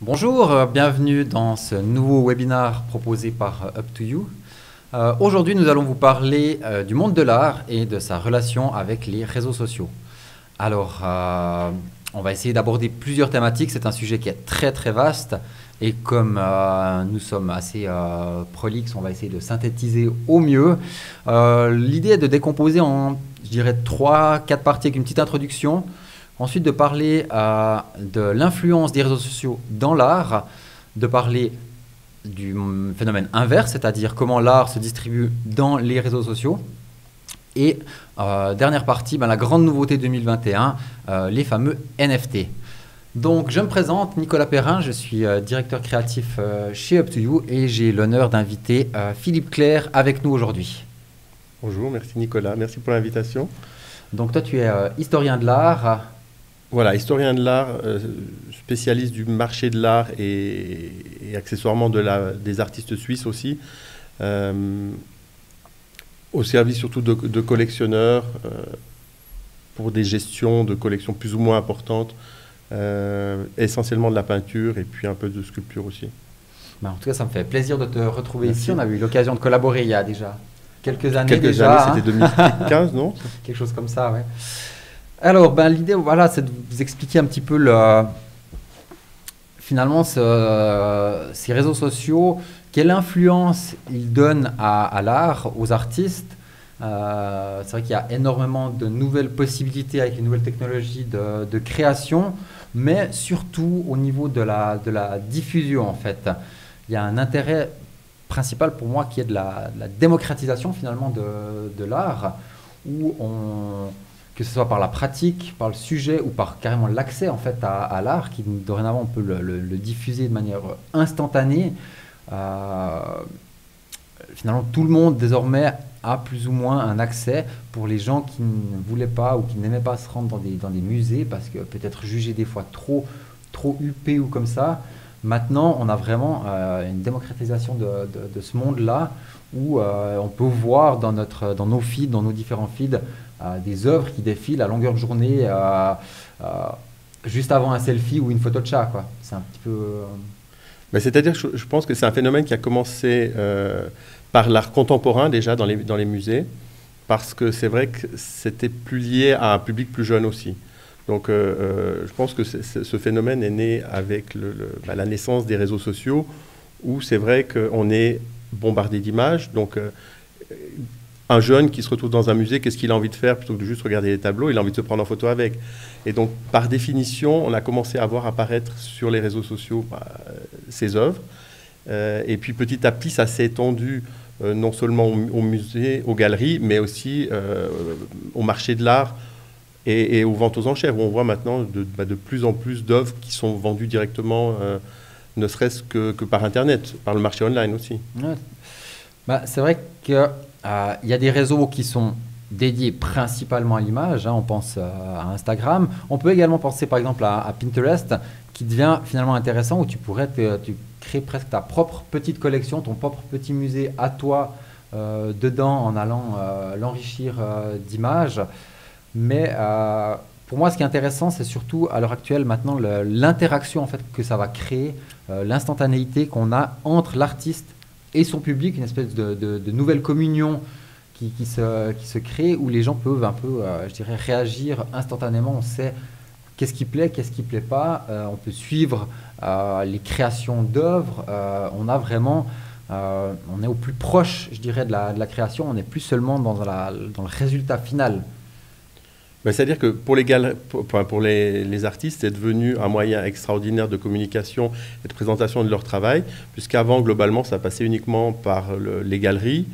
Bonjour, bienvenue dans ce nouveau webinaire proposé par Up2You. Aujourd'hui, nous allons vous parler du monde de l'art et de sa relation avec les réseaux sociaux. Alors, on va essayer d'aborder plusieurs thématiques. C'est un sujet qui est très très vaste et comme nous sommes assez prolixes, on va essayer de synthétiser au mieux. L'idée est de décomposer en, je dirais, 3-4 parties avec une petite introduction. Ensuite, de parler de l'influence des réseaux sociaux dans l'art, de parler du phénomène inverse, c'est-à-dire comment l'art se distribue dans les réseaux sociaux. Et dernière partie, la grande nouveauté 2021, les fameux NFT. Donc, je me présente, Nicolas Perrin, je suis directeur créatif chez Up2You et j'ai l'honneur d'inviter Philippe Clerc avec nous aujourd'hui. Bonjour, merci Nicolas, merci pour l'invitation. Donc, toi, tu es historien de l'art. Voilà, historien de l'art, spécialiste du marché de l'art et accessoirement des artistes suisses aussi, au service surtout de collectionneurs pour des gestions de collections plus ou moins importantes, essentiellement de la peinture et puis un peu de sculpture aussi. En tout cas, ça me fait plaisir de te retrouver Merci. ici. On a eu l'occasion de collaborer il y a déjà quelques années. C'était 2015, non? Quelque chose comme ça, ouais. Alors, l'idée, voilà, c'est de vous expliquer un petit peu finalement ces réseaux sociaux, quelle influence ils donnent à l'art, aux artistes. C'est vrai qu'il y a énormément de nouvelles possibilités avec les nouvelles technologies de création, mais surtout au niveau de la diffusion, en fait. Il y a un intérêt principal pour moi qui est de la démocratisation finalement de l'art, où que ce soit par la pratique, par le sujet ou par carrément l'accès en fait à l'art, qui dorénavant on peut le diffuser de manière instantanée. Finalement, tout le monde désormais a plus ou moins un accès pour les gens qui ne voulaient pas ou qui n'aimaient pas se rendre dans des musées parce que peut-être jugés des fois trop huppés ou comme ça. Maintenant, on a vraiment une démocratisation de ce monde-là où on peut voir dans nos feeds, dans nos différents feeds, des œuvres qui défilent à longueur de journée juste avant un selfie ou une photo de chat, quoi. C'est un petit peu... C'est-à-dire que je pense que c'est un phénomène qui a commencé par l'art contemporain déjà dans les musées, parce que c'est vrai que c'était plus lié à un public plus jeune aussi. Donc je pense que ce phénomène est né avec la naissance des réseaux sociaux, où c'est vrai qu'on est bombardé d'images. Donc un jeune qui se retrouve dans un musée, qu'est-ce qu'il a envie de faire plutôt que de juste regarder les tableaux? Il a envie de se prendre en photo avec. Et donc, par définition, on a commencé à voir apparaître sur les réseaux sociaux ces œuvres. Et puis, petit à petit, ça s'est étendu non seulement au musée, aux galeries, mais aussi au marché de l'art et aux ventes aux enchères, où on voit maintenant de plus en plus d'œuvres qui sont vendues directement, ne serait-ce que par Internet, par le marché online aussi. Ouais. C'est vrai que il y a des réseaux qui sont dédiés principalement à l'image, hein, on pense à Instagram. On peut également penser par exemple à Pinterest, qui devient finalement intéressant, où tu crées presque ta propre petite collection, ton propre petit musée à toi dedans, en allant l'enrichir d'images. Mais pour moi, ce qui est intéressant, c'est surtout à l'heure actuelle maintenant l'interaction en fait, que ça va créer, l'instantanéité qu'on a entre l'artiste et son public, une espèce de nouvelle communion qui se crée, où les gens peuvent un peu, je dirais, réagir instantanément. On sait qu'est-ce qui plaît, qu'est-ce qui ne plaît pas. On peut suivre les créations d'œuvres. On a vraiment, on est au plus proche, je dirais, de la création. On n'est plus seulement dans le résultat final. C'est-à-dire que pour les artistes, c'est devenu un moyen extraordinaire de communication et de présentation de leur travail, puisqu'avant, globalement, ça passait uniquement par les galeries,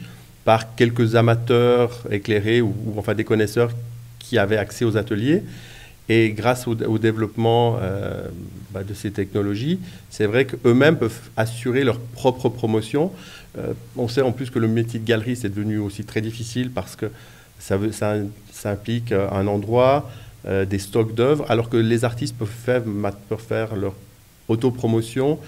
par quelques amateurs éclairés ou enfin des connaisseurs qui avaient accès aux ateliers. Et grâce au développement de ces technologies, c'est vrai qu'eux-mêmes peuvent assurer leur propre promotion. On sait en plus que le métier de galerie, c'est devenu aussi très difficile parce que ça implique un endroit, des stocks d'œuvres, alors que les artistes peuvent faire leur autopromotion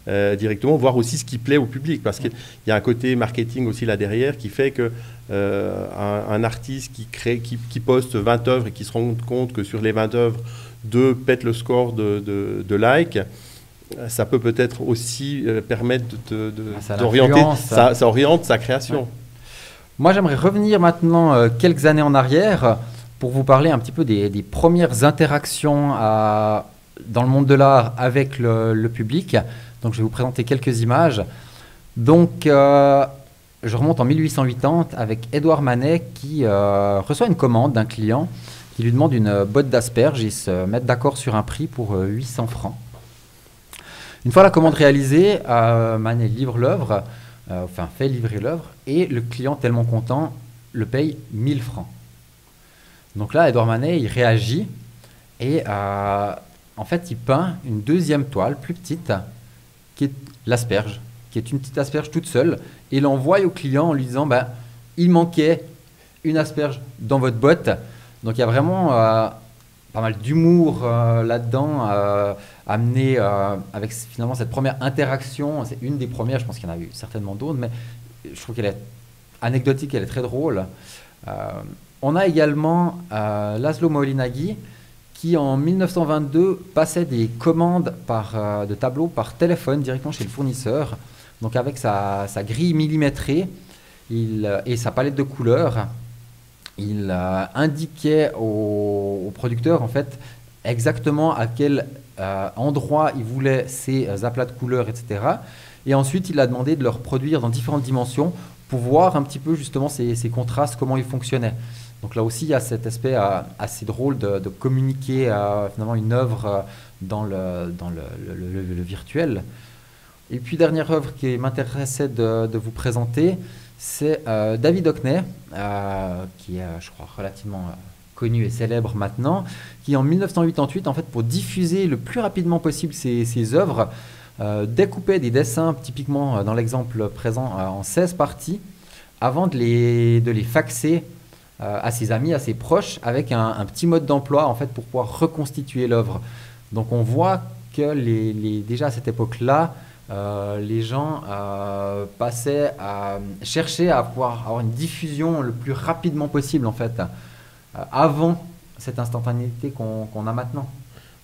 directement, voir aussi ce qui plaît au public, parce qu'il y a un côté marketing aussi là derrière qui fait que un artiste qui poste 20 œuvres et qui se rend compte que sur les 20 œuvres, 2 pètent le score de likes, ça peut peut-être aussi permettre Ça a d'orienter, l'influence, ça. ça oriente sa création. Ouais. Moi, j'aimerais revenir maintenant quelques années en arrière pour vous parler un petit peu des premières interactions dans le monde de l'art avec le public. Donc, je vais vous présenter quelques images. Donc, je remonte en 1880 avec Édouard Manet qui reçoit une commande d'un client qui lui demande une botte d'asperges. Ils se mettent d'accord sur un prix pour 800 francs. Une fois la commande réalisée, Manet livre l'œuvre, fait livrer l'œuvre, et le client, tellement content, le paye 1000 francs. Donc là, Édouard Manet, il réagit, et en fait, il peint une deuxième toile, plus petite, qui est l'asperge, qui est une petite asperge toute seule, et il l'envoie au client en lui disant il manquait une asperge dans votre botte. Donc il y a vraiment pas mal d'humour là-dedans, amené avec finalement cette première interaction. C'est une des premières, je pense qu'il y en a eu certainement d'autres, mais je trouve qu'elle est anecdotique, elle est très drôle. On a également Laszlo Moholy-Nagy qui en 1922 passait des commandes de tableaux par téléphone directement chez le fournisseur. Donc avec sa grille millimétrée et sa palette de couleurs, il indiquait au producteur en fait exactement à quel endroit il voulait ces aplats de couleurs, etc. Et ensuite, il a demandé de leur produire dans différentes dimensions pour voir un petit peu justement ces contrastes, comment ils fonctionnaient. Donc là aussi, il y a cet aspect assez drôle de communiquer finalement une œuvre dans le virtuel. Et puis, dernière œuvre qui m'intéressait de vous présenter, c'est David Hockney, qui est, je crois, relativement connu et célèbre maintenant, qui en 1988, en fait, pour diffuser le plus rapidement possible ses œuvres, découpait des dessins, typiquement dans l'exemple présent, en 16 parties, avant de les faxer à ses amis, à ses proches, avec un petit mode d'emploi, en fait, pour pouvoir reconstituer l'œuvre. Donc on voit que déjà à cette époque-là, les gens passaient à chercher à pouvoir avoir une diffusion le plus rapidement possible, en fait, avant cette instantanéité qu'on a maintenant.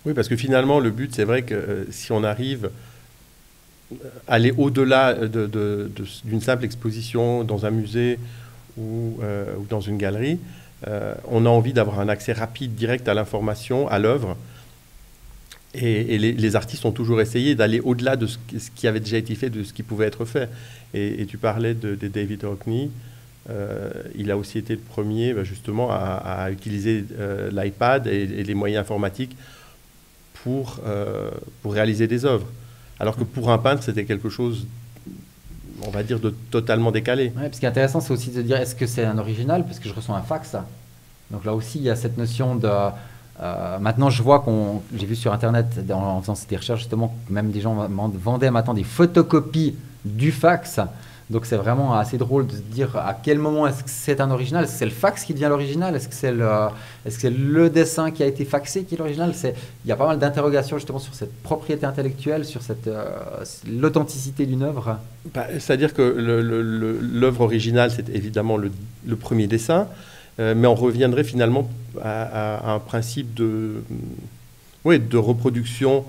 Oui, parce que finalement, le but, c'est vrai que si on arrive à aller au-delà d'une simple exposition dans un musée ou dans une galerie, on a envie d'avoir un accès rapide, direct à l'information, à l'œuvre. Et les artistes ont toujours essayé d'aller au-delà de ce qui avait déjà été fait, de ce qui pouvait être fait. Et tu parlais de David Hockney. Il a aussi été le premier justement à utiliser l'iPad et les moyens informatiques pour réaliser des œuvres. Alors que pour un peintre, c'était quelque chose, on va dire, de totalement décalé. Ouais, ce qui est intéressant, c'est aussi de dire, est-ce que c'est un original? Parce que je reçois un fax. Donc là aussi, il y a cette notion de... maintenant, je vois j'ai vu sur Internet, en faisant ces recherches, justement, même des gens vendaient maintenant des photocopies du fax. Donc c'est vraiment assez drôle de se dire à quel moment est-ce que c'est un original. Est-ce que c'est le fax qui devient l'original? Est-ce que c'est le dessin qui a été faxé qui est l'original? Il y a pas mal d'interrogations justement sur cette propriété intellectuelle, sur l'authenticité d'une œuvre. C'est-à-dire que l'œuvre originale, c'est évidemment le premier dessin, mais on reviendrait finalement à un principe de reproduction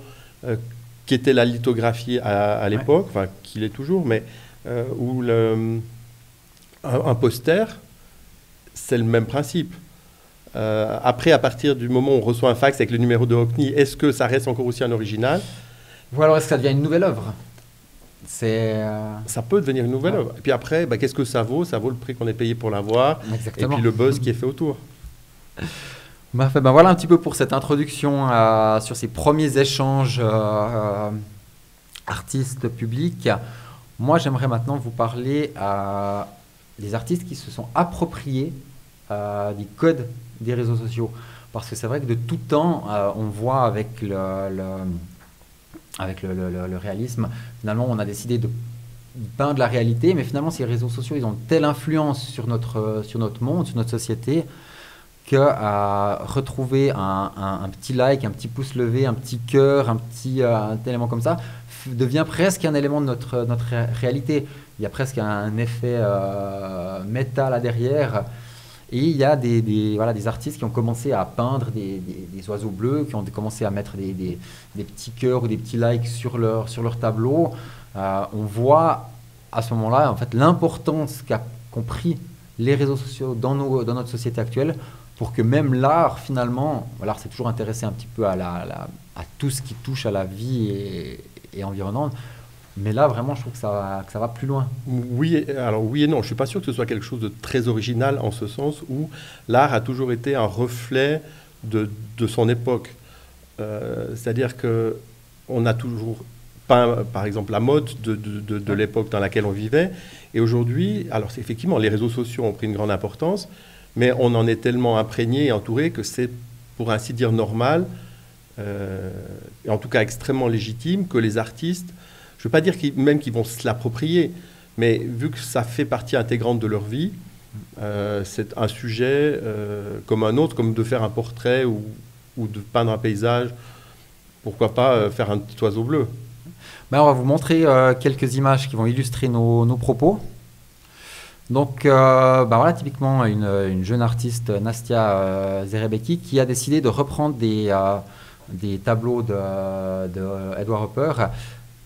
qui était la lithographie à l'époque, enfin qui l'est toujours, mais où un poster, c'est le même principe. Après, à partir du moment où on reçoit un fax avec le numéro de Hockney, est-ce que ça reste encore aussi un original? Ou alors est-ce que ça devient une nouvelle œuvre? Ça peut devenir une nouvelle œuvre. Et puis après, qu'est-ce que ça vaut? Ça vaut le prix qu'on est payé pour l'avoir. Exactement. Et puis le buzz qui est fait autour. Voilà un petit peu pour cette introduction sur ces premiers échanges artistes-publics. Moi, j'aimerais maintenant vous parler des artistes qui se sont appropriés des codes des réseaux sociaux. Parce que c'est vrai que de tout temps, on voit avec le réalisme, finalement, on a décidé de peindre la réalité, mais finalement, ces réseaux sociaux, ils ont telle influence sur notre monde, sur notre société, que retrouver un petit like, un petit pouce levé, un petit cœur, un élément comme ça, devient presque un élément de notre réalité. Il y a presque un effet méta là derrière. Et il y a voilà, des artistes qui ont commencé à peindre des oiseaux bleus, qui ont commencé à mettre des petits cœurs ou des petits likes sur leur tableau. On voit à ce moment-là en fait, l'importance qu'ont pris les réseaux sociaux dans notre société actuelle pour que même l'art, finalement, l'art s'est toujours intéressé un petit peu à tout ce qui touche à la vie et environnante. Mais là, vraiment, je trouve que ça va plus loin. Oui, alors oui et non. Je ne suis pas sûr que ce soit quelque chose de très original en ce sens où l'art a toujours été un reflet de son époque. C'est-à-dire qu'on a toujours peint, par exemple, la mode de l'époque dans laquelle on vivait. Et aujourd'hui, alors effectivement, les réseaux sociaux ont pris une grande importance, mais on en est tellement imprégné et entouré que c'est, pour ainsi dire, normal, et en tout cas extrêmement légitime, que les artistes, je ne veux pas dire même qu'ils vont se l'approprier, mais vu que ça fait partie intégrante de leur vie, c'est un sujet comme un autre, comme de faire un portrait ou de peindre un paysage. Pourquoi pas faire un petit oiseau bleu? On va vous montrer quelques images qui vont illustrer nos propos. Donc, voilà, typiquement, une jeune artiste, Nastia Zerebeki, qui a décidé de reprendre des tableaux de Edward Hopper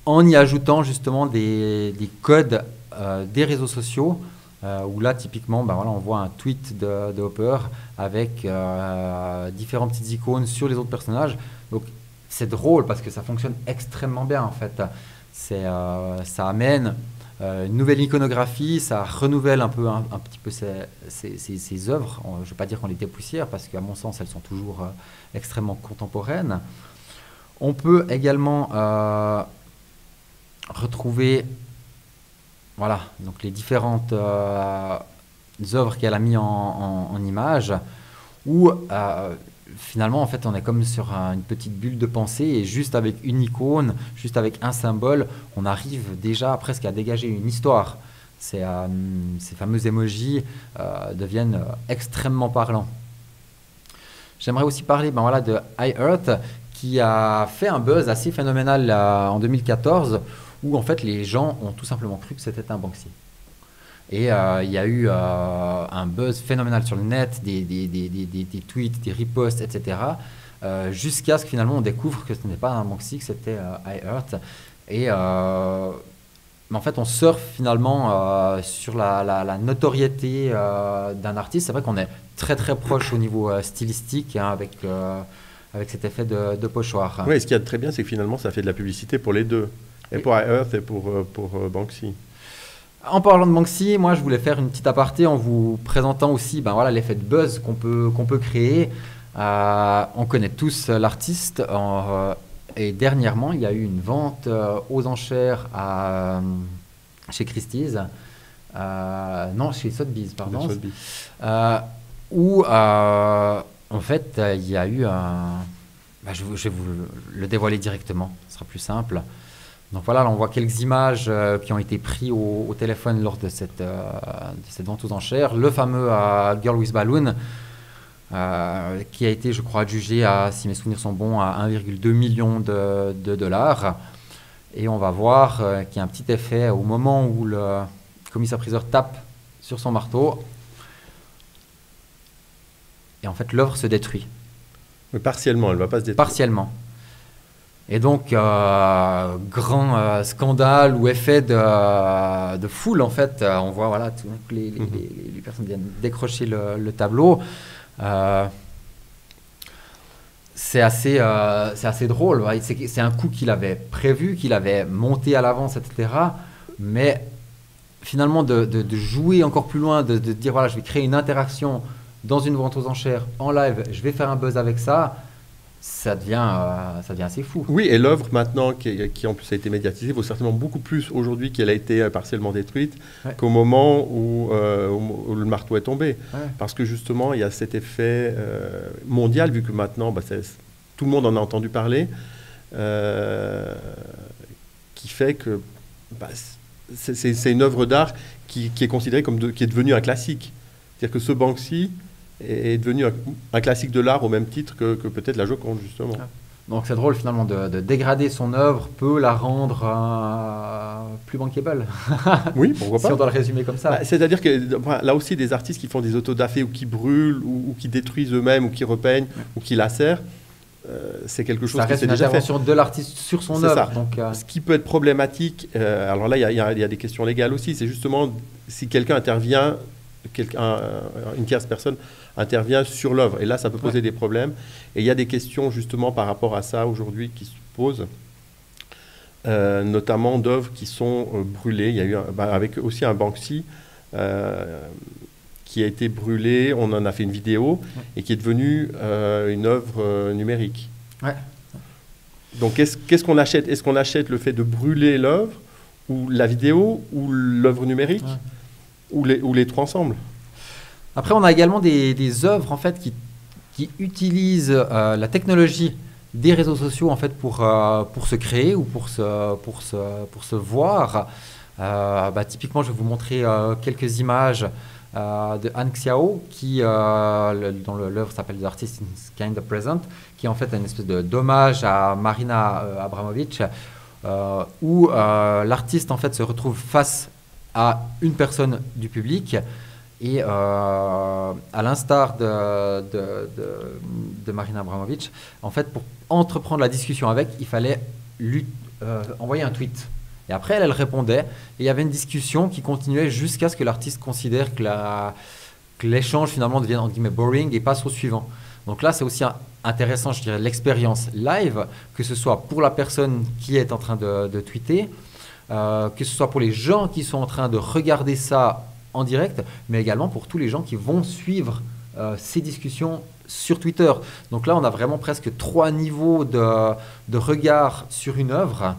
en y ajoutant justement des codes des réseaux sociaux, où là, typiquement, voilà, on voit un tweet de Hopper avec différentes petites icônes sur les autres personnages. Donc, c'est drôle parce que ça fonctionne extrêmement bien, en fait. Ça amène une nouvelle iconographie, ça renouvelle un petit peu ces œuvres. Je ne veux pas dire qu'on les dépoussière parce qu'à mon sens, elles sont toujours extrêmement contemporaines. On peut également retrouver voilà, donc les différentes œuvres qu'elle a mis en images où finalement, en fait, on est comme sur une petite bulle de pensée et juste avec une icône, juste avec un symbole, on arrive déjà presque à dégager une histoire. Ces fameux emojis deviennent extrêmement parlants. J'aimerais aussi parler voilà, de iEarth qui a fait un buzz assez phénoménal en 2014 où en fait les gens ont tout simplement cru que c'était un Banksy. Et il y a eu un buzz phénoménal sur le net, des tweets, des reposts, etc. Jusqu'à ce que finalement on découvre que ce n'est pas un Banksy, que c'était iEarth. Et mais en fait on surfe finalement sur la notoriété d'un artiste. C'est vrai qu'on est très très proche au niveau stylistique hein, avec cet effet de pochoir. Oui, ce qu'il y a de très bien, c'est que finalement ça fait de la publicité pour les deux. Et pour iEarth et pour Banksy. En parlant de Banksy, moi je voulais faire une petite aparté en vous présentant aussi voilà, l'effet de buzz qu'on peut créer. On connaît tous l'artiste et dernièrement il y a eu une vente aux enchères chez Christie's, non chez Sotheby's pardon, où en fait il y a eu je vais vous le dévoiler directement, ce sera plus simple. Donc voilà, là on voit quelques images qui ont été prises au téléphone lors de cette vente aux enchères. Le fameux Girl with Balloon, qui a été, je crois, adjugé si mes souvenirs sont bons, à 1,2 million de dollars. Et on va voir qu'il y a un petit effet au moment où le commissaire-priseur tape sur son marteau. Et en fait, l'œuvre se détruit. Mais partiellement, elle ne va pas se détruire. Partiellement. Et donc, grand scandale ou effet de foule, en fait. On voit, voilà, les personnes viennent décrocher le tableau. C'est assez drôle. Ouais. C'est un coup qu'il avait prévu, qu'il avait monté à l'avance, etc. Mais finalement, de jouer encore plus loin, de dire, voilà, je vais créer une interaction dans une vente aux enchères, en live, je vais faire un buzz avec ça. Ça devient assez fou. Oui, et l'œuvre maintenant, qui en plus a été médiatisée, vaut certainement beaucoup plus aujourd'hui qu'elle a été partiellement détruite qu'au moment où le marteau est tombé. Ouais. Parce que justement, il y a cet effet mondial, vu que maintenant, tout le monde en a entendu parler, qui fait que c'est une œuvre d'art qui est considérée qui est devenue un classique. C'est-à-dire que ce Banksy est devenu un classique de l'art au même titre que peut-être la Joconde, justement. Donc c'est drôle finalement de dégrader son œuvre peut la rendre plus bankable. Oui, pourquoi Si pas. on doit le résumer comme ça. Bah, c'est-à-dire que là aussi, des artistes qui font des autodafés ou qui brûlent ou qui détruisent eux-mêmes ou qui repeignent ou qui lacèrent, c'est quelque chose Ça qui reste s'est une déjà fait. intervention de l'artiste sur son C'est œuvre. ça. Donc, Ce qui peut être problématique, alors là, il y a des questions légales aussi, c'est justement si quelqu'un intervient, une tierce personne intervient sur l'œuvre. Et là, ça peut poser des problèmes. Et il y a des questions justement par rapport à ça aujourd'hui qui se posent, notamment d'œuvres qui sont brûlées. Il y a eu avec aussi un Banksy qui a été brûlé, on en a fait une vidéo, et qui est devenue une œuvre numérique. Ouais. Donc qu'est-ce qu'on achète? Est-ce qu'on achète le fait de brûler l'œuvre, ou la vidéo, ou l'œuvre numérique, ou les trois ensemble? Après, on a également des œuvres en fait, qui utilisent la technologie des réseaux sociaux en fait, pour se créer ou pour se voir. Typiquement, je vais vous montrer quelques images de Han Xiao, dont l'œuvre s'appelle The Artist is Kind of Present, qui est en fait une espèce d'hommage à Marina Abramovic, où l'artiste en fait, se retrouve face à une personne du public. Et à l'instar de Marina Abramovic, en fait, pour entreprendre la discussion avec, il fallait lui envoyer un tweet. Et après, elle répondait. Et il y avait une discussion qui continuait jusqu'à ce que l'artiste considère que l'échange finalement devienne entre guillemets boring et passe au suivant. Donc là, c'est aussi intéressant, je dirais, l'expérience live, que ce soit pour la personne qui est en train de tweeter, que ce soit pour les gens qui sont en train de regarder ça en direct, mais également pour tous les gens qui vont suivre ces discussions sur Twitter. Donc là, on a vraiment presque 3 niveaux de regard sur une œuvre.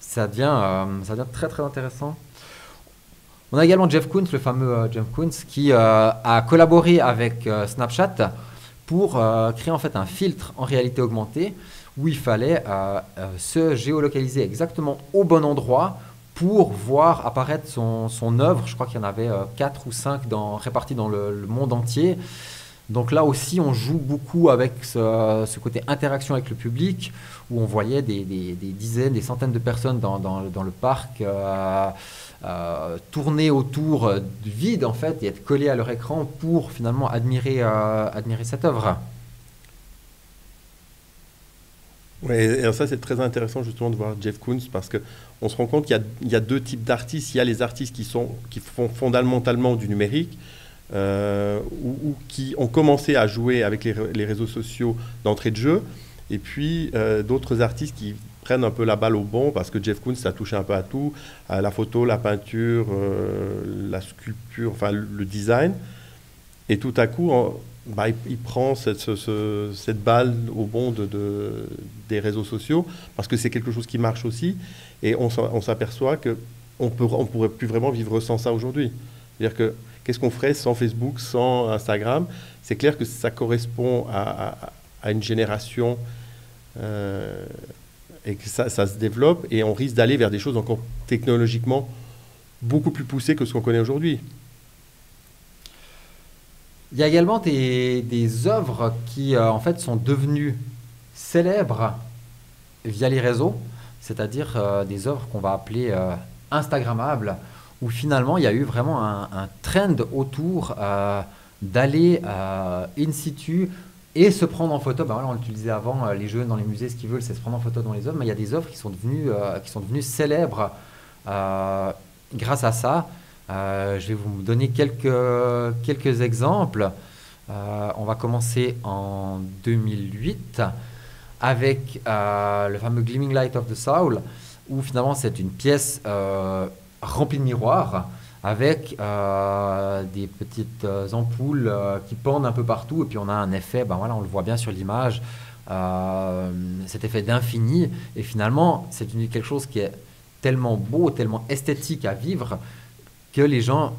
Ça devient très très intéressant. On a également Jeff Koons, le fameux Jeff Koons, qui a collaboré avec Snapchat pour créer en fait un filtre en réalité augmentée où il fallait se géolocaliser exactement au bon endroit pour voir apparaître son œuvre. Je crois qu'il y en avait 4 ou 5 répartis dans le monde entier. Donc là aussi, on joue beaucoup avec ce côté interaction avec le public, où on voyait des dizaines, des centaines de personnes dans le parc tourner autour du vide en fait, et être collés à leur écran pour finalement admirer cette œuvre. Oui, et ça c'est très intéressant justement de voir Jeff Koons, parce qu'on se rend compte qu'il y a 2 types d'artistes. Il y a les artistes qui font fondamentalement du numérique, ou qui ont commencé à jouer avec les réseaux sociaux d'entrée de jeu, et puis d'autres artistes qui prennent un peu la balle au bond, parce que Jeff Koons ça touche un peu à tout, à la photo, la peinture, la sculpture, enfin le design, et tout à coup il prend cette balle au bond des réseaux sociaux, parce que c'est quelque chose qui marche aussi, et on s'aperçoit qu'on ne pourrait plus vraiment vivre sans ça aujourd'hui. C'est-à-dire que qu'est-ce qu'on ferait sans Facebook, sans Instagram? C'est clair que ça correspond à une génération, et que ça se développe, et on risque d'aller vers des choses encore technologiquement beaucoup plus poussées que ce qu'on connaît aujourd'hui. Il y a également des œuvres qui en fait sont devenues célèbres via les réseaux, c'est-à-dire des œuvres qu'on va appeler instagrammables, où finalement il y a eu vraiment un trend autour d'aller in situ et se prendre en photo. Voilà, on l'utilisait avant, les jeunes dans les musées, ce qu'ils veulent, c'est se prendre en photo dans les œuvres, mais il y a des œuvres qui sont devenues célèbres grâce à ça. Je vais vous donner quelques exemples. On va commencer en 2008 avec le fameux Gleaming Light of the Soul, où finalement c'est une pièce remplie de miroirs avec des petites ampoules qui pendent un peu partout, et puis on a un effet, voilà, on le voit bien sur l'image, cet effet d'infini, et finalement c'est quelque chose qui est tellement beau, tellement esthétique à vivre, que les gens,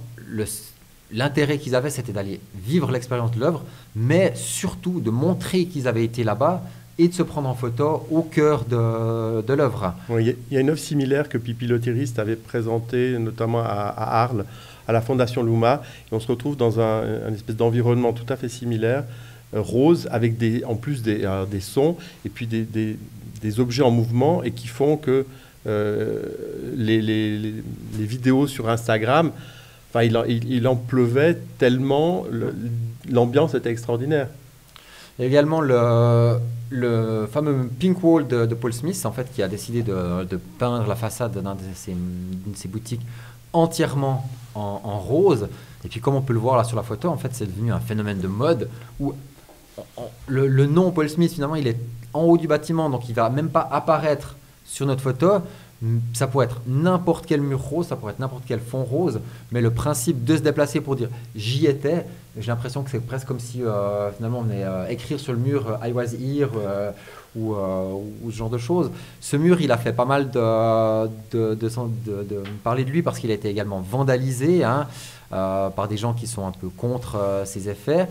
l'intérêt qu'ils avaient, c'était d'aller vivre l'expérience de l'œuvre, mais surtout de montrer qu'ils avaient été là-bas et de se prendre en photo au cœur de l'œuvre. Il y a une œuvre similaire que Pipi le Terroriste avait présentée, notamment à Arles, à la Fondation Luma, et on se retrouve dans un espèce d'environnement tout à fait similaire, roses avec en plus des sons et puis des objets en mouvement et qui font que les vidéos sur Instagram, enfin, il en pleuvait tellement, l'ambiance était extraordinaire. Il y a également le fameux Pink Wall de Paul Smith, en fait, qui a décidé de peindre la façade d'une de ses boutiques entièrement en rose. Et puis, comme on peut le voir là sur la photo, en fait, c'est devenu un phénomène de mode où le nom Paul Smith, finalement, il est en haut du bâtiment, donc il ne va même pas apparaître sur notre photo. Ça pourrait être n'importe quel mur rose, ça pourrait être n'importe quel fond rose, mais le principe de se déplacer pour dire j'y étais, j'ai l'impression que c'est presque comme si finalement on venait écrire sur le mur I was here ou ce genre de choses. Ce mur, il a fait pas mal de parler de lui parce qu'il a été également vandalisé par des gens qui sont un peu contre ses effets.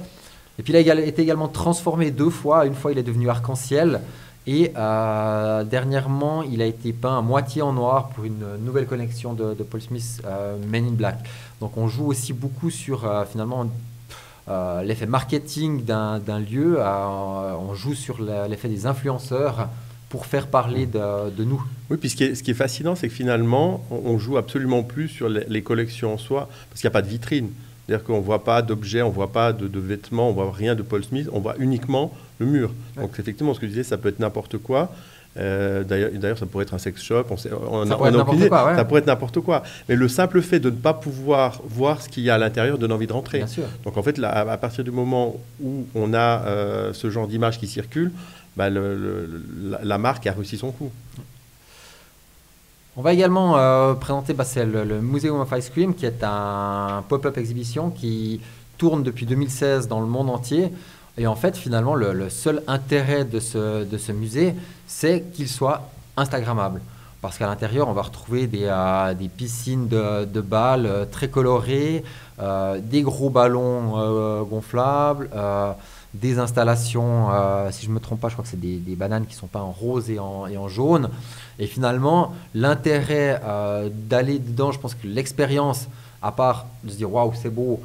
Et puis il a été également transformé 2 fois. Une fois, il est devenu arc-en-ciel. Et dernièrement, il a été peint à moitié en noir pour une nouvelle collection de Paul Smith, Men in Black. Donc on joue aussi beaucoup sur finalement l'effet marketing d'un lieu. On joue sur l'effet des influenceurs pour faire parler de nous. Oui, puis ce qui est fascinant, c'est que finalement, on joue absolument plus sur les collections en soi, parce qu'il n'y a pas de vitrine. C'est-à-dire qu'on ne voit pas d'objets, on ne voit pas de vêtements, on ne voit rien de Paul Smith, on voit uniquement le mur. Ouais. Donc effectivement, ce que je disais, ça peut être n'importe quoi. D'ailleurs, ça pourrait être un sex shop. Ça pourrait être n'importe quoi. Mais le simple fait de ne pas pouvoir voir ce qu'il y a à l'intérieur donne envie de rentrer. Bien sûr. Donc en fait, là, à partir du moment où on a ce genre d'image qui circule, bah, la marque a réussi son coup. On va également présenter c'est le Museum of Ice Cream, qui est un pop-up exhibition qui tourne depuis 2016 dans le monde entier. Et en fait, finalement, le seul intérêt de ce musée, c'est qu'il soit Instagrammable. Parce qu'à l'intérieur, on va retrouver des piscines de balles très colorées, des gros ballons gonflables, des installations, si je ne me trompe pas, je crois que c'est des bananes qui sont peintes en rose et en jaune. Et finalement, l'intérêt d'aller dedans, je pense que l'expérience, à part de se dire waouh, c'est beau,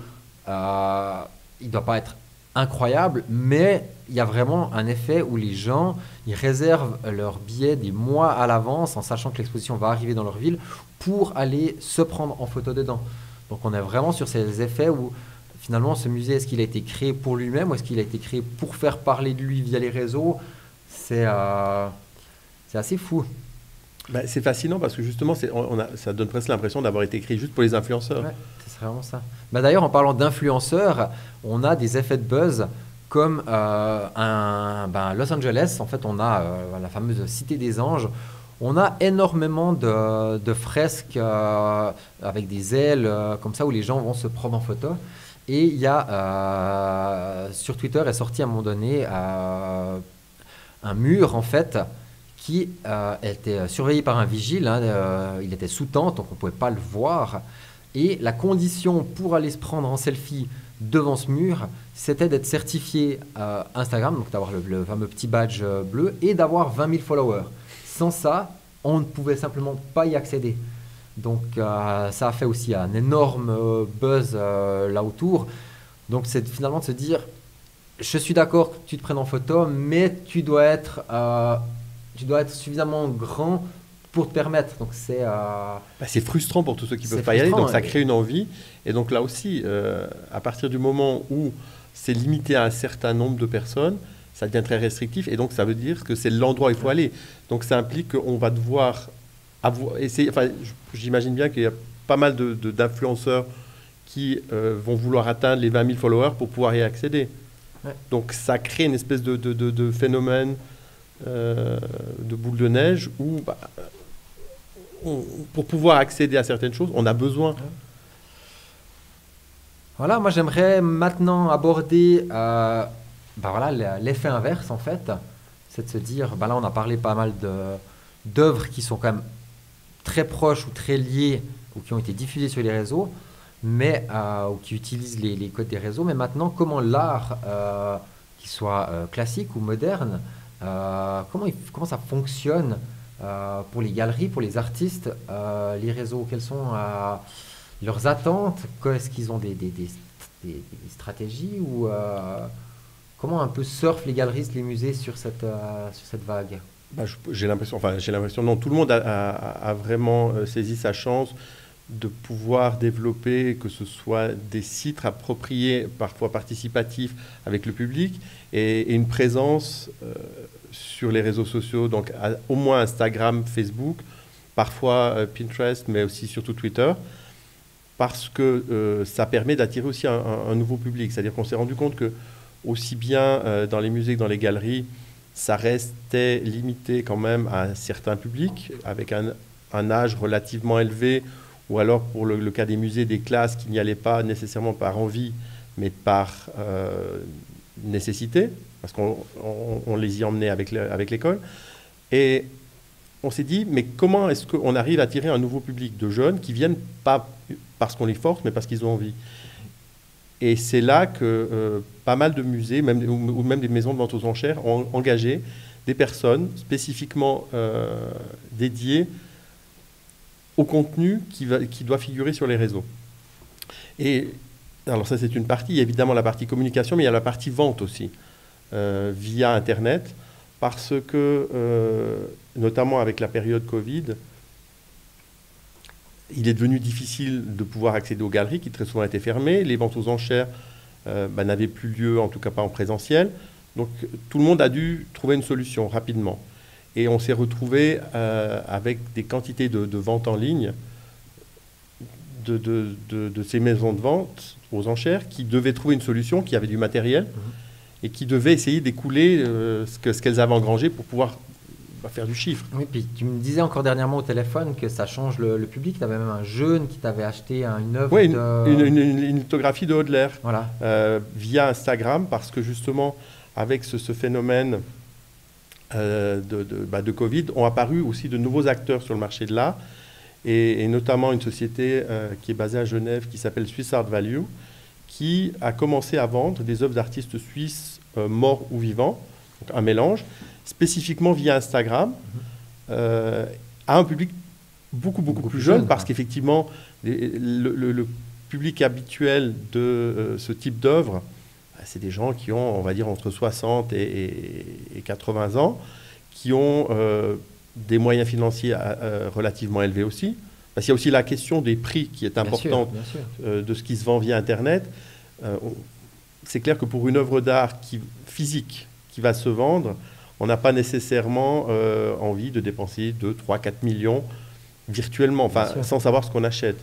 il ne doit pas être incroyable, mais il y a vraiment un effet où les gens ils réservent leurs billets des mois à l'avance en sachant que l'exposition va arriver dans leur ville pour aller se prendre en photo dedans. Donc on est vraiment sur ces effets où finalement ce musée, est-ce qu'il a été créé pour lui-même ou est-ce qu'il a été créé pour faire parler de lui via les réseaux? C'est assez fou. C'est fascinant parce que justement, ça donne presque l'impression d'avoir été créé juste pour les influenceurs. Ouais, c'est vraiment ça. D'ailleurs, en parlant d'influenceurs, on a des effets de buzz comme Los Angeles. En fait, on a la fameuse Cité des Anges. On a énormément de fresques avec des ailes comme ça où les gens vont se prendre en photo. Et il y a sur Twitter est sorti à un moment donné un mur en fait qui était surveillé par un vigile. Il était sous tente, donc on ne pouvait pas le voir. Et la condition pour aller se prendre en selfie devant ce mur, c'était d'être certifié Instagram, donc d'avoir le fameux petit badge bleu, et d'avoir 20 000 followers. Sans ça, on ne pouvait simplement pas y accéder. Donc ça a fait aussi un énorme buzz là autour. Donc c'est finalement de se dire, je suis d'accord que tu te prennes en photo, mais tu dois être suffisamment grand pour te permettre. Donc c'est frustrant pour tous ceux qui ne peuvent pas y aller, donc ça crée une envie. Et donc là aussi, à partir du moment où c'est limité à un certain nombre de personnes, ça devient très restrictif, et donc ça veut dire que c'est l'endroit où il faut aller. Donc ça implique qu'on va devoir essayer, j'imagine bien qu'il y a pas mal d'influenceurs qui vont vouloir atteindre les 20 000 followers pour pouvoir y accéder. Ouais. Donc ça crée une espèce de phénomène de boule de neige où pour pouvoir accéder à certaines choses, on a besoin. Voilà, moi j'aimerais maintenant aborder l'effet inverse en fait. C'est de se dire, là on a parlé pas mal d'œuvres qui sont quand même très proches ou très liées ou qui ont été diffusées sur les réseaux, mais ou qui utilisent les codes des réseaux. Mais maintenant, comment l'art, qu'il soit classique ou moderne, comment ça fonctionne pour les galeries, pour les artistes, les réseaux, quelles sont leurs attentes, est-ce qu'ils ont des stratégies ou Comment un peu surfent les galeristes, les musées sur cette vague? Bah, j'ai l'impression, non, tout le monde a vraiment saisi sa chance de pouvoir développer, que ce soit des sites appropriés, parfois participatifs avec le public, et une présence sur les réseaux sociaux, donc au moins Instagram, Facebook, parfois Pinterest, mais aussi surtout Twitter, parce que ça permet d'attirer aussi un nouveau public. C'est-à-dire qu'on s'est rendu compte que aussi bien dans les musées que dans les galeries, ça restait limité quand même à un certain public, avec un âge relativement élevé, ou alors pour le cas des musées, des classes qui n'y allaient pas nécessairement par envie, mais par nécessité, parce qu'on les y emmenait avec l'école. Et on s'est dit, mais comment est-ce qu'on arrive à attirer un nouveau public de jeunes qui viennent pas parce qu'on les force, mais parce qu'ils ont envie? Et c'est là que pas mal de musées, ou même des maisons de vente aux enchères, ont engagé des personnes spécifiquement dédiées au contenu qui doit figurer sur les réseaux. Et alors ça, c'est une partie. Il y a évidemment la partie communication, mais il y a la partie vente aussi, via Internet, parce que, notamment avec la période Covid, il est devenu difficile de pouvoir accéder aux galeries qui très souvent étaient fermées. Les ventes aux enchères n'avaient plus lieu, en tout cas pas en présentiel. Donc tout le monde a dû trouver une solution rapidement. Et on s'est retrouvé avec des quantités de ventes en ligne de ces maisons de vente aux enchères qui devaient trouver une solution, qui avait du matériel et qui devaient essayer d'écouler ce qu'elles avaient engrangé pour pouvoir faire du chiffre. Oui, puis tu me disais encore dernièrement au téléphone que ça change le public. Tu avais même un jeune qui t'avait acheté une œuvre une lithographie de Hodler, voilà. Via Instagram, parce que justement, avec ce phénomène de Covid, ont apparu aussi de nouveaux acteurs sur le marché de l'art, et notamment une société qui est basée à Genève, qui s'appelle Swiss Art Value, qui a commencé à vendre des œuvres d'artistes suisses morts ou vivants, donc un mélange, spécifiquement via Instagram, à un public beaucoup plus jeune, parce qu'effectivement, le public habituel de ce type d'œuvre, c'est des gens qui ont, on va dire, entre 60 et 80 ans, qui ont des moyens financiers relativement élevés aussi. Parce qu'il y a aussi la question des prix qui est importante de ce qui se vend via Internet. C'est clair que pour une œuvre d'art physique qui va se vendre, on n'a pas nécessairement envie de dépenser 2, 3, 4 millions virtuellement, sans savoir ce qu'on achète.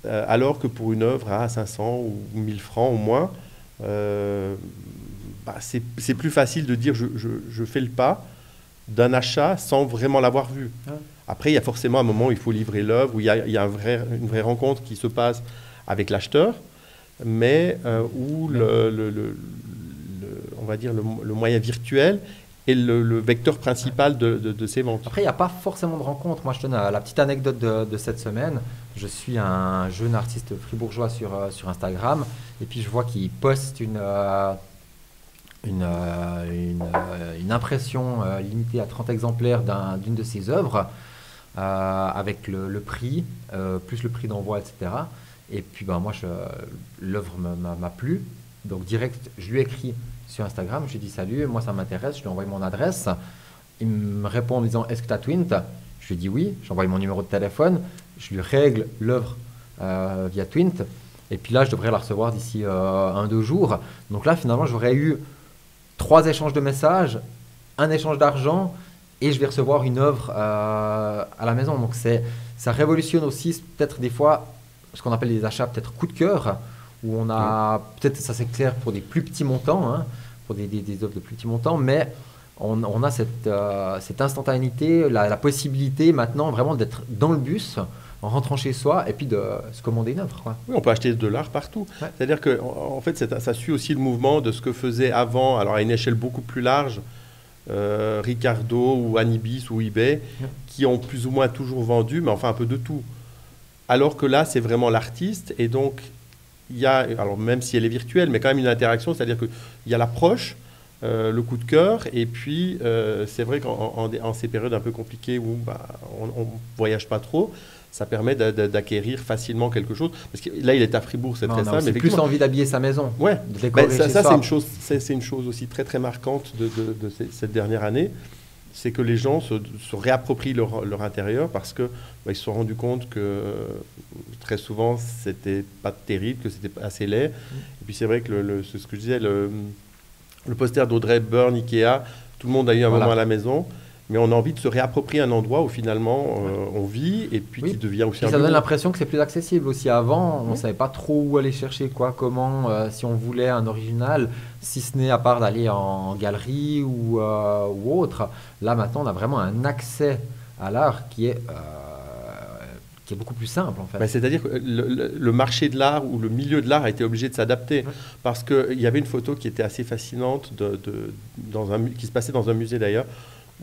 Alors que pour une œuvre à 500 ou 1000 francs au moins, c'est plus facile de dire je fais le pas d'un achat sans vraiment l'avoir vu. Après, il y a forcément un moment où il faut livrer l'œuvre, où il y a une vraie rencontre qui se passe avec l'acheteur, mais où on va dire le moyen virtuel est le vecteur principal de ces ventes. Après, il n'y a pas forcément de rencontre. Moi, je donne la petite anecdote de cette semaine. Je suis un jeune artiste fribourgeois sur Instagram, et puis je vois qu'il poste une impression limitée à 30 exemplaires d'une de ses œuvres, avec le prix, plus le prix d'envoi, etc. Et puis moi, l'œuvre m'a plu. Donc direct, je lui ai écrit sur Instagram, je lui ai dit salut, moi ça m'intéresse, je lui ai envoyé mon adresse. Il me répond en me disant est-ce que tu as Twint? Je lui ai dit oui, j'ai envoyé mon numéro de téléphone, je lui règle l'œuvre via Twint. Et puis là, je devrais la recevoir d'ici 1-2 jours. Donc là, finalement, j'aurais eu 3 échanges de messages, un échange d'argent, et je vais recevoir une œuvre à la maison. Donc ça révolutionne aussi peut-être des fois ce qu'on appelle des achats peut-être coup de cœur, où on a peut-être, ça c'est clair pour des plus petits montants, pour des œuvres de plus petits montants, mais on a cette instantanéité, la possibilité maintenant vraiment d'être dans le bus, en rentrant chez soi, et puis de se commander une œuvre, quoi. Oui, on peut acheter de l'art partout. Ouais. C'est-à-dire que, en fait, ça suit aussi le mouvement de ce que faisait avant, alors à une échelle beaucoup plus large, Ricardo ou Anibis ou eBay, qui ont plus ou moins toujours vendu, mais enfin un peu de tout. Alors que là, c'est vraiment l'artiste, et donc il y a, alors même si elle est virtuelle, mais quand même une interaction, c'est-à-dire qu'il y a l'approche, le coup de cœur, et puis c'est vrai qu'en ces périodes un peu compliquées où on ne voyage pas trop, ça permet d'acquérir facilement quelque chose. Parce que là, il est à Fribourg, c'est très simple. C'est plus envie d'habiller sa maison. Ouais. De décorer chez ça soi. c'est une chose aussi très très marquante de cette dernière année. C'est que les gens se réapproprient leur intérieur parce que ils se sont rendus compte que très souvent c'était pas terrible, que c'était pas assez laid. Et puis c'est vrai que c'est ce que je disais, le poster d'Audrey Hepburn, Ikea, tout le monde a eu un moment à la maison. Mais on a envie de se réapproprier un endroit où finalement on vit et puis qui devient aussi un ça bureau. donne l'impression que c'est plus accessible aussi. Avant, on ne savait pas trop où aller chercher quoi, comment, si on voulait un original, si ce n'est à part d'aller en galerie ou autre. Là maintenant, on a vraiment un accès à l'art qui est beaucoup plus simple en fait. C'est-à-dire que le marché de l'art ou le milieu de l'art a été obligé de s'adapter parce qu'il y avait une photo qui était assez fascinante qui se passait dans un musée d'ailleurs.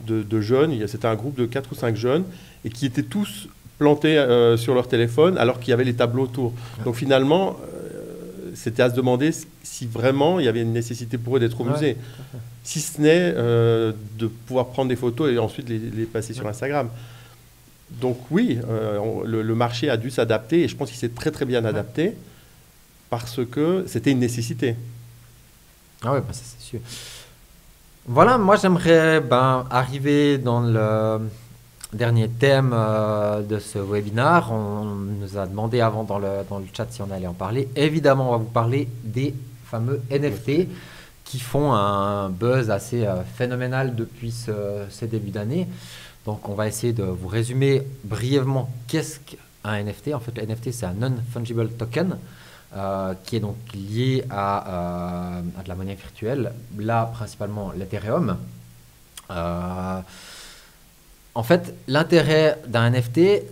De jeunes, c'était un groupe de 4 ou 5 jeunes et qui étaient tous plantés sur leur téléphone alors qu'il y avait les tableaux autour. Donc finalement, c'était à se demander si vraiment il y avait une nécessité pour eux d'être au musée. Si ce n'est de pouvoir prendre des photos et ensuite les passer sur Instagram. Donc oui, le marché a dû s'adapter et je pense qu'il s'est très très bien adapté parce que c'était une nécessité. Ah oui, ça c'est sûr. Voilà, moi j'aimerais arriver dans le dernier thème de ce webinaire. On nous a demandé avant dans le chat si on allait en parler. Évidemment, on va vous parler des fameux NFT qui font un buzz assez phénoménal depuis ce début d'année. Donc on va essayer de vous résumer brièvement qu'est-ce qu'un NFT. En fait, le NFT c'est un non-fungible token. Qui est donc lié à de la monnaie virtuelle, là principalement l'Ethereum. En fait, l'intérêt d'un NFT, il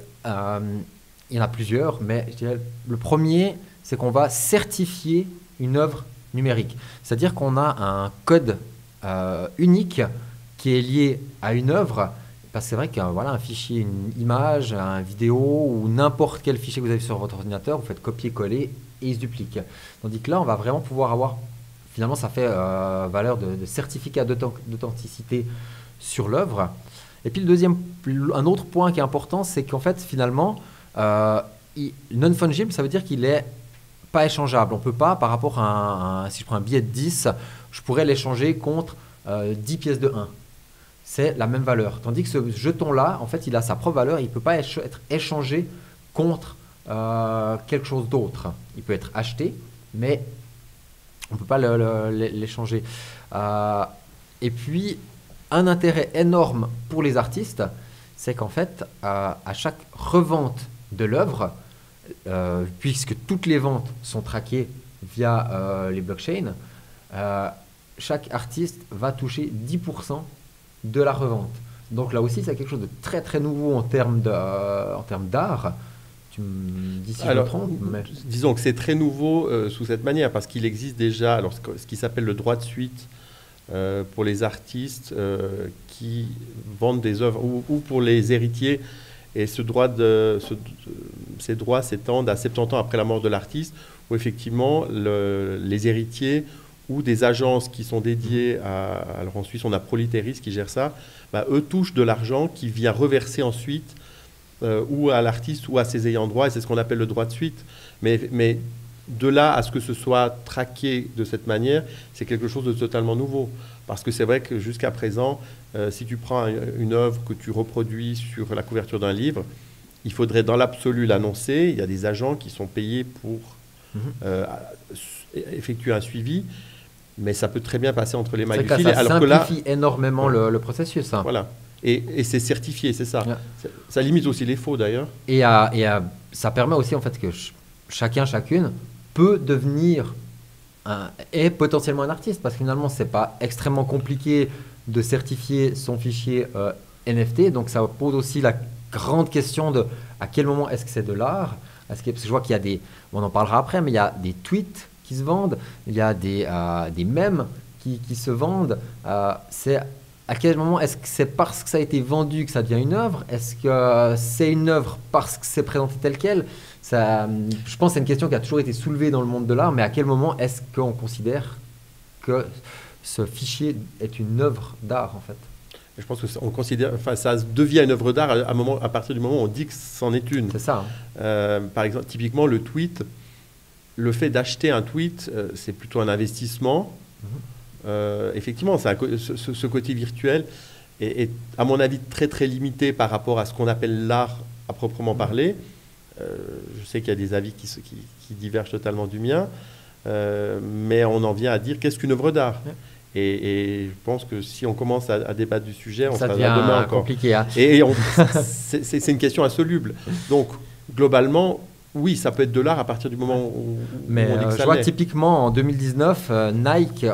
y en a plusieurs, mais je dirais, le premier, c'est qu'on va certifier une œuvre numérique. C'est-à-dire qu'on a un code unique qui est lié à une œuvre. Parce que c'est vrai qu'un fichier, une image, une vidéo ou n'importe quel fichier que vous avez sur votre ordinateur, vous faites copier-coller et il se duplique. Tandis que là, on va vraiment pouvoir avoir, finalement, ça fait valeur de certificat d'authenticité sur l'œuvre. Et puis un autre point qui est important, c'est qu'en fait, finalement, non-fungible, ça veut dire qu'il n'est pas échangeable. On ne peut pas, par rapport à si je prends un billet de 10, je pourrais l'échanger contre 10 pièces de 1. C'est la même valeur. Tandis que ce jeton-là, en fait, il a sa propre valeur. Il ne peut pas être échangé contre quelque chose d'autre. Il peut être acheté, mais on ne peut pas l'échanger. Et puis, un intérêt énorme pour les artistes, c'est qu'en fait, à chaque revente de l'œuvre, puisque toutes les ventes sont traquées via les blockchains, chaque artiste va toucher 10% de la revente. Donc là aussi, c'est quelque chose de très très nouveau en termes d'art. Tu me dis si je me trompe. Mais... Disons que c'est très nouveau sous cette manière, parce qu'il existe déjà ce qui s'appelle le droit de suite pour les artistes qui vendent des œuvres, ou pour les héritiers. Et ces droits s'étendent à 70 ans après la mort de l'artiste, où effectivement les héritiers ou des agences qui sont dédiées alors en Suisse on a Proliteris qui gère ça, eux touchent de l'argent qui vient reverser ensuite ou à l'artiste ou à ses ayants droit, et c'est ce qu'on appelle le droit de suite. Mais de là à ce que ce soit traqué de cette manière, c'est quelque chose de totalement nouveau. Parce que c'est vrai que jusqu'à présent, si tu prends une œuvre que tu reproduis sur la couverture d'un livre, il faudrait dans l'absolu l'annoncer. Il y a des agents qui sont payés pour effectuer un suivi, mais ça peut très bien passer entre les mailles du filet. Ça simplifie énormément le processus. Hein. Voilà. Et c'est certifié, c'est ça. Yeah. Ça limite aussi les faux d'ailleurs. Et ça permet aussi en fait que chacune peut devenir est potentiellement un artiste, parce que finalement c'est pas extrêmement compliqué de certifier son fichier NFT, donc ça pose aussi la grande question de à quel moment est-ce que c'est de l'art. Parce que je vois qu'il y a on en parlera après, mais il y a des tweets qui se vendent, il y a des mèmes qui se vendent. C'est à quel moment est-ce que c'est parce que ça a été vendu que ça devient une œuvre? Est-ce que c'est une œuvre parce que c'est présenté tel quel? Je pense que c'est une question qui a toujours été soulevée dans le monde de l'art, mais à quel moment est-ce qu'on considère que ce fichier est une œuvre d'art en fait? Et je pense que on considère, enfin, ça devient une œuvre d'art à partir du moment où on dit que c'en est une. C'est ça. Par exemple, typiquement, le tweet, le fait d'acheter un tweet, c'est plutôt un investissement. Effectivement, ce côté virtuel est, à mon avis, très très limité par rapport à ce qu'on appelle l'art à proprement parler. Je sais qu'il y a des avis qui divergent totalement du mien, mais on en vient à dire qu'est-ce qu'une œuvre d'art. Et je pense que si on commence à débattre du sujet, on ça sera devient demain encore compliqué. Hein. C'est une question insoluble. Donc, globalement, oui, ça peut être de l'art à partir du moment où mais on dit que ça je vois l'est. typiquement en 2019, Nike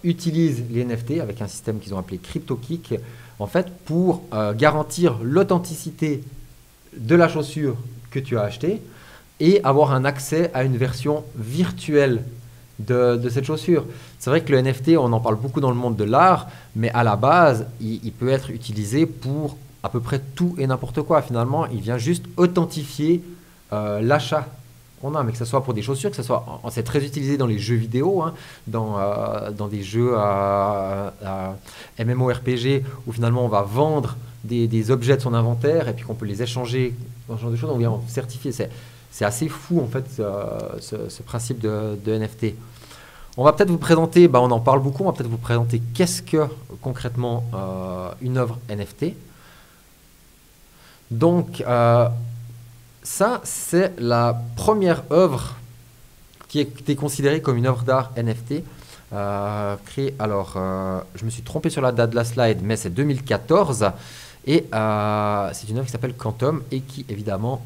utilise les NFT avec un système qu'ils ont appelé CryptoKick, en fait, pour garantir l'authenticité de la chaussure que tu as achetée et avoir un accès à une version virtuelle de cette chaussure. C'est vrai que le NFT, on en parle beaucoup dans le monde de l'art, mais à la base, il peut être utilisé pour à peu près tout et n'importe quoi. Finalement, il vient juste authentifier l'achat qu'on a, mais que ce soit pour des chaussures, que ce soit, c'est très utilisé dans les jeux vidéo, hein, dans des jeux MMORPG où finalement on va vendre des objets de son inventaire et puis qu'on peut les échanger dans ce genre de choses. On vient certifier. C'est assez fou en fait ce principe de NFT. On va peut-être vous présenter, on en parle beaucoup, on va peut-être vous présenter qu'est-ce que concrètement une œuvre NFT. Donc ça c'est la première œuvre qui était considérée comme une œuvre d'art NFT. Créée, alors je me suis trompé sur la date de la slide, mais c'est 2014 et c'est une œuvre qui s'appelle Quantum et qui évidemment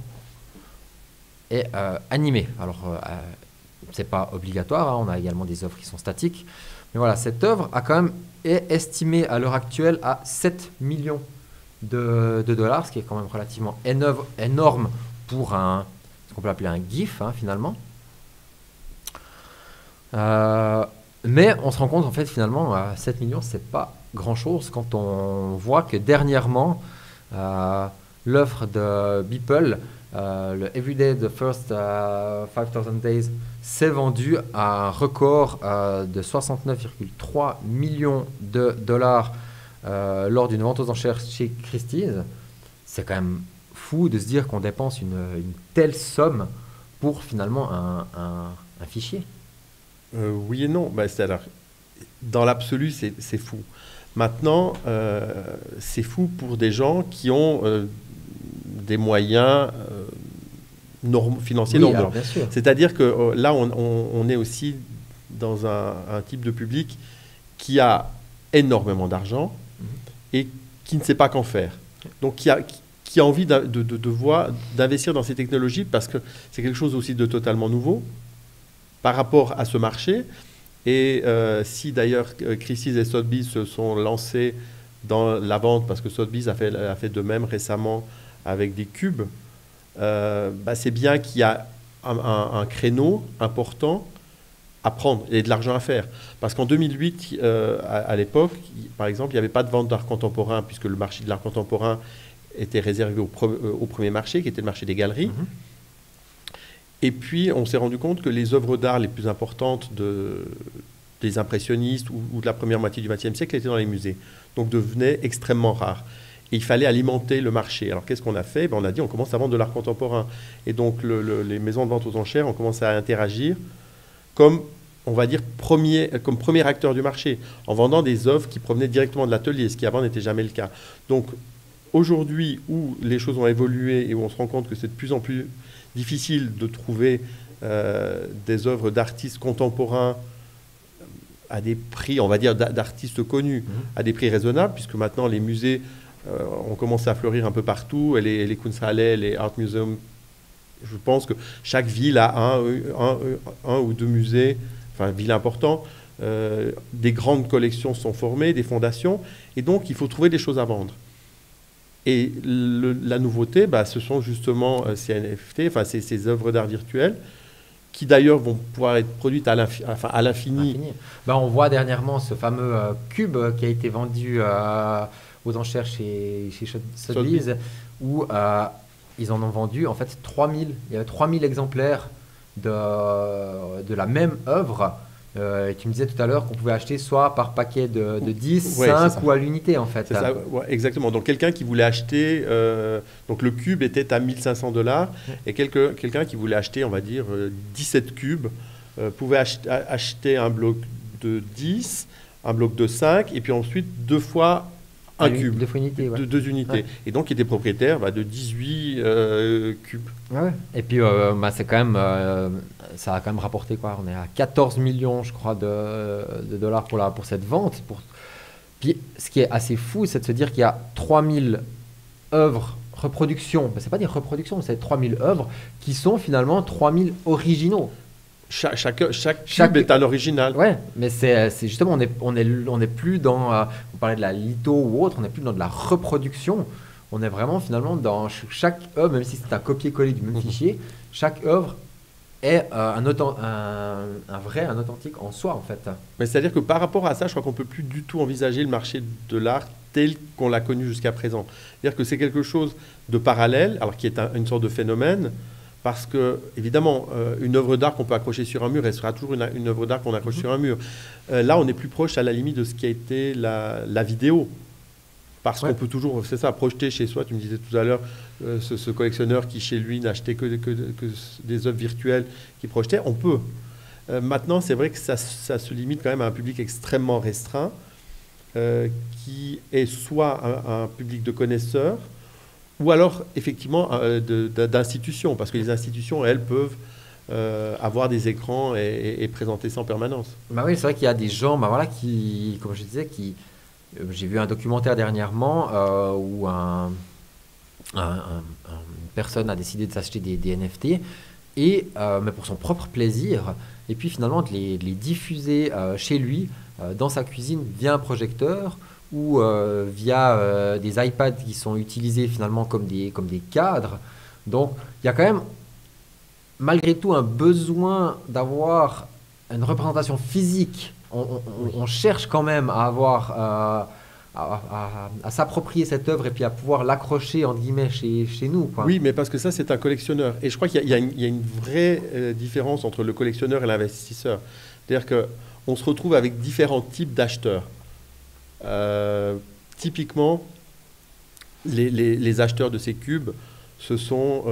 est animée. Alors c'est pas obligatoire, hein, on a également des œuvres qui sont statiques, mais voilà, cette œuvre est estimée à l'heure actuelle à 7 millions de dollars, ce qui est quand même relativement énorme pour ce qu'on peut appeler un GIF, hein, finalement. Mais on se rend compte en fait finalement 7 millions c'est pas grand chose quand on voit que dernièrement l'œuvre de Beeple, le Everyday the First 5000 Days, s'est vendu à un record de 69,3 millions de dollars lors d'une vente aux enchères chez Christie's. C'est quand même fou de se dire qu'on dépense une telle somme pour finalement un fichier. Oui et non. Alors, dans l'absolu, c'est fou. Maintenant, c'est fou pour des gens qui ont des moyens financiers normaux. C'est-à-dire que là, on est aussi dans un type de public qui a énormément d'argent et qui ne sait pas qu'en faire. Donc, qui a envie d'investir dans ces technologies parce que c'est quelque chose aussi de totalement nouveau par rapport à ce marché. Et si d'ailleurs Christie's et Sotheby's se sont lancés dans la vente, parce que Sotheby's a fait de même récemment avec des cubes, c'est bien qu'il y a un créneau important à prendre et de l'argent à faire. Parce qu'en 2008, à l'époque, par exemple, il n'y avait pas de vente d'art contemporain, puisque le marché de l'art contemporain était réservé au premier marché, qui était le marché des galeries. Et puis, on s'est rendu compte que les œuvres d'art les plus importantes des impressionnistes ou de la première moitié du XXe siècle étaient dans les musées. Donc, devenaient extrêmement rares. Et il fallait alimenter le marché. Alors, qu'est-ce qu'on a fait? On a dit, on commence à vendre de l'art contemporain. Et donc, les maisons de vente aux enchères ont commencé à interagir comme, on va dire, comme premier acteur du marché, en vendant des œuvres qui provenaient directement de l'atelier, ce qui avant n'était jamais le cas. Donc, aujourd'hui, où les choses ont évolué et où on se rend compte que c'est de plus en plus difficile de trouver des œuvres d'artistes contemporains à des prix, on va dire, d'artistes connus, à des prix raisonnables, puisque maintenant les musées ont commencé à fleurir un peu partout, et les Kunsthalle, les Art Museum. Je pense que chaque ville a un ou deux musées, enfin, ville important. Des grandes collections sont formées, des fondations, et donc il faut trouver des choses à vendre. Et la nouveauté, ce sont justement ces NFT, enfin ces œuvres d'art virtuelles, qui d'ailleurs vont pouvoir être produites à l'infini. On voit dernièrement ce fameux cube qui a été vendu aux enchères chez Sotheby's, où ils en ont vendu en fait 3000. Il y avait 3000 exemplaires de la même œuvre Et tu me disais tout à l'heure qu'on pouvait acheter soit par paquet de 10, Ouais, 5 ou à l'unité en fait. C'est ça, ouais, exactement. Donc quelqu'un qui voulait acheter, donc le cube était à 1500 $, et quelqu'un qui voulait acheter, on va dire, 17 cubes, pouvait acheter un bloc de 10, un bloc de 5, et puis ensuite 2 fois un cube, 2 fois unité, ouais. 2 unités. Ouais. Et donc il était propriétaire de 18 cubes. Ouais. Et puis c'est quand même, ça a quand même rapporté quoi. On est à 14 millions, je crois, de dollars pour cette vente. Puis ce qui est assez fou, c'est de se dire qu'il y a 3000 œuvres reproductions. Ben, c'est pas des reproductions, c'est 3000 œuvres qui sont finalement 3000 originaux. Chaque cube est un original. Ouais, mais c'est justement, on est plus dans, on parlait de la litho ou autre, on n'est plus dans de la reproduction. On est vraiment finalement dans chaque œuvre, même si c'est un copier-coller du même fichier, chaque œuvre est un vrai, un authentique en soi en fait. Mais c'est-à-dire que par rapport à ça, je crois qu'on ne peut plus du tout envisager le marché de l'art tel qu'on l'a connu jusqu'à présent. C'est-à-dire que c'est quelque chose de parallèle, alors qui est une sorte de phénomène, parce que, évidemment, une œuvre d'art qu'on peut accrocher sur un mur, elle sera toujours une œuvre d'art qu'on accroche sur un mur. Là, on est plus proche, à la limite, de ce qui a été la vidéo. Parce qu'on peut toujours, c'est ça, projeter chez soi. Tu me disais tout à l'heure, ce collectionneur qui, chez lui, n'achetait que des œuvres virtuelles qui projetaient. On peut. Maintenant, c'est vrai que ça se limite quand même à un public extrêmement restreint, qui est soit un public de connaisseurs, ou alors, effectivement, d'institutions, parce que les institutions, elles, peuvent avoir des écrans et présenter ça en permanence. Bah oui, c'est vrai qu'il y a des gens, qui, comme je disais, j'ai vu un documentaire dernièrement où une personne a décidé de s'acheter des NFT, mais pour son propre plaisir, et puis finalement de les diffuser chez lui, dans sa cuisine, via un projecteur, ou via des iPads qui sont utilisés finalement comme des cadres. Donc il y a quand même malgré tout un besoin d'avoir une représentation physique. On cherche quand même à avoir à s'approprier cette œuvre et puis à pouvoir l'accrocher entre guillemets chez nous, quoi. Oui, mais parce que ça, c'est un collectionneur. Et je crois qu'il y a une vraie différence entre le collectionneur et l'investisseur. C'est-à-dire qu'on se retrouve avec différents types d'acheteurs. Typiquement, les acheteurs de ces cubes, ce sont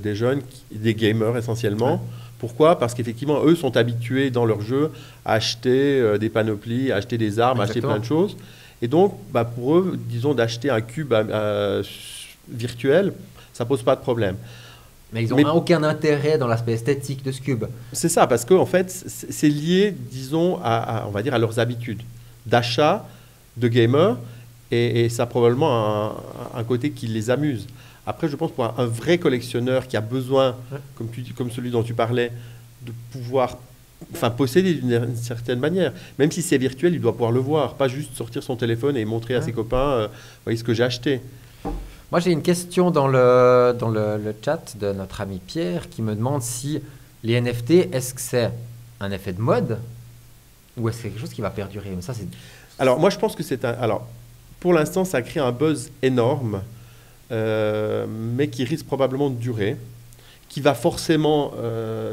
des jeunes, des gamers essentiellement. Ouais. Pourquoi ? Parce qu'effectivement, eux sont habitués dans leur jeu à acheter des panoplies, à acheter des armes, à acheter plein de choses. Et donc, pour eux, disons, d'acheter un cube virtuel, ça ne pose pas de problème. Mais ils n'ont aucun intérêt dans l'aspect esthétique de ce cube. C'est ça, parce qu'en fait, c'est lié, disons, on va dire, à leurs habitudes d'achat de gamers, et ça a probablement un côté qui les amuse. Après, je pense pour un vrai collectionneur qui a besoin, comme celui dont tu parlais, de pouvoir posséder d'une certaine manière. Même si c'est virtuel, il doit pouvoir le voir, pas juste sortir son téléphone et montrer à ses copains voyez ce que j'ai acheté. Moi, j'ai une question dans le chat de notre ami Pierre qui me demande si les NFT, est-ce que c'est un effet de mode ou est-ce que c'est quelque chose qui va perdurer? Mais ça, alors, moi, je pense que c'est un... Alors, pour l'instant, ça crée un buzz énorme, mais qui risque probablement de durer, qui va forcément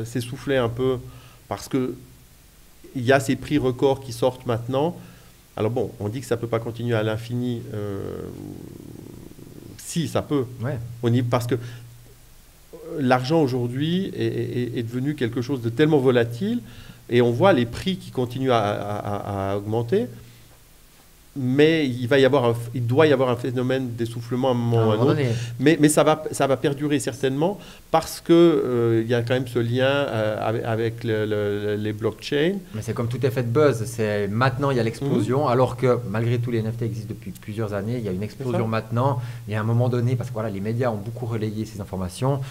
s'essouffler un peu parce qu'il y a ces prix records qui sortent maintenant. Alors bon, on dit que ça ne peut pas continuer à l'infini. Si, ça peut. Ouais. Parce que l'argent aujourd'hui est devenu quelque chose de tellement volatile et on voit les prix qui continuent à augmenter. Mais il doit y avoir un phénomène d'essoufflement à un moment ou à un autre. Mais ça va perdurer certainement parce qu'il y a quand même ce lien avec les blockchains. Mais c'est comme tout effet de buzz. Maintenant, il y a l'explosion, alors que malgré tout, les NFT existent depuis plusieurs années. Il y a une explosion maintenant. Il y a un moment donné, parce que voilà, les médias ont beaucoup relayé ces informations.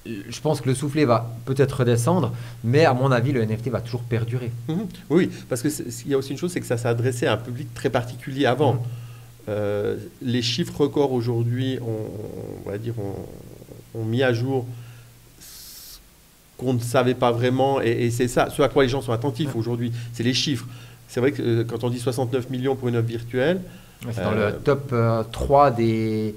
Je pense que le soufflet va peut-être redescendre, mais à mon avis, le NFT va toujours perdurer. Oui, parce qu'il y a aussi une chose, c'est que ça s'est adressé à un public très particulier avant. Les chiffres records aujourd'hui, ont mis à jour ce qu'on ne savait pas vraiment, et c'est ça, ce à quoi les gens sont attentifs aujourd'hui, c'est les chiffres. C'est vrai que quand on dit 69 millions pour une œuvre virtuelle... c'est dans le top 3 des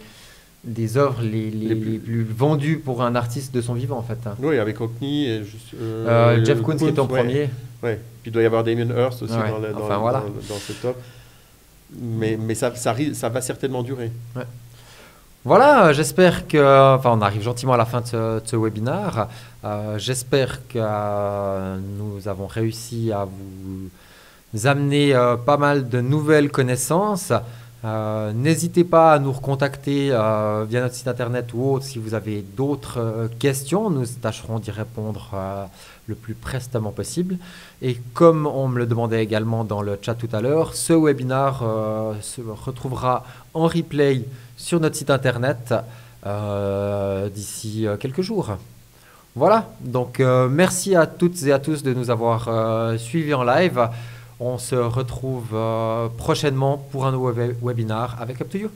des œuvres les plus vendues pour un artiste de son vivant, en fait. Oui, avec Hockney et Jeff Koons qui était en premier. Ouais. Puis il doit y avoir Damien Hirst aussi Ouais. Dans ce top. Mais ça va certainement durer. Ouais. Voilà, j'espère que... Enfin, on arrive gentiment à la fin de ce webinaire. J'espère que nous avons réussi à vous amener pas mal de nouvelles connaissances. N'hésitez pas à nous recontacter via notre site internet ou autre si vous avez d'autres questions. Nous tâcherons d'y répondre le plus prestement possible. Et comme on me le demandait également dans le chat tout à l'heure, ce webinaire se retrouvera en replay sur notre site internet d'ici quelques jours. Voilà, donc merci à toutes et à tous de nous avoir suivis en live. On se retrouve prochainement pour un nouveau webinaire avec Up to You.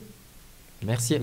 Merci.